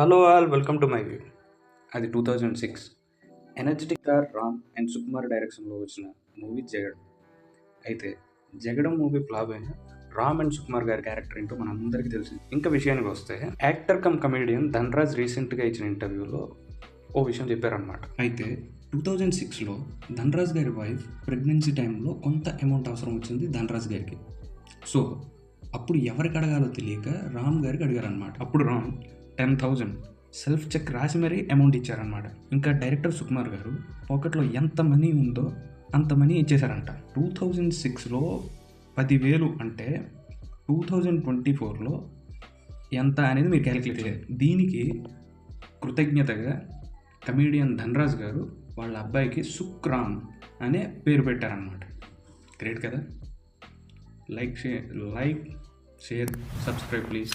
Hello all welcome to my view. అది 2006 energetic star Ram and Sukumar డైరెక్షన్లో వచ్చిన మూవీ జగడం. అయితే జగడం మూవీ ఫ్లాప్ అయిన రామ్ అండ్ సుకుమార్ గారి క్యారెక్టర్ ఏంటో మనందరికీ తెలిసింది. ఇంకా విషయానికి వస్తే యాక్టర్ కమ్ కమేడియన్ ధనరాజ్ రీసెంట్గా ఇచ్చిన ఇంటర్వ్యూలో ఓ విషయం చెప్పారనమాట. అయితే 2006లో ధనరాజ్ గారి వైఫ్ ప్రెగ్నెన్సీ టైంలో కొంత అమౌంట్ అవసరం వచ్చింది ధనరాజ్ గారికి. సో అప్పుడు ఎవరికి అడగాలో తెలియక రామ్ గారికి అడిగారనమాట. అప్పుడు రామ్ 10,000 సెల్ఫ్ చెక్ రాసి మరీ అమౌంట్ ఇచ్చారనమాట. ఇంకా డైరెక్టర్ సుకుమార్ గారు పాకెట్లో ఎంత మనీ ఉందో అంత మనీ ఇచ్చేశారంట. 2006లో 10,000 అంటే 2024లో ఎంత అనేది మీరు క్యాలిక్యులేట్ చేయాలి. దీనికి కృతజ్ఞతగా కమీడియన్ ధనరాజ్ గారు వాళ్ళ అబ్బాయికి సుక్రామ్ అనే పేరు పెట్టారనమాట. గ్రేట్ కదా. Like share subscribe please.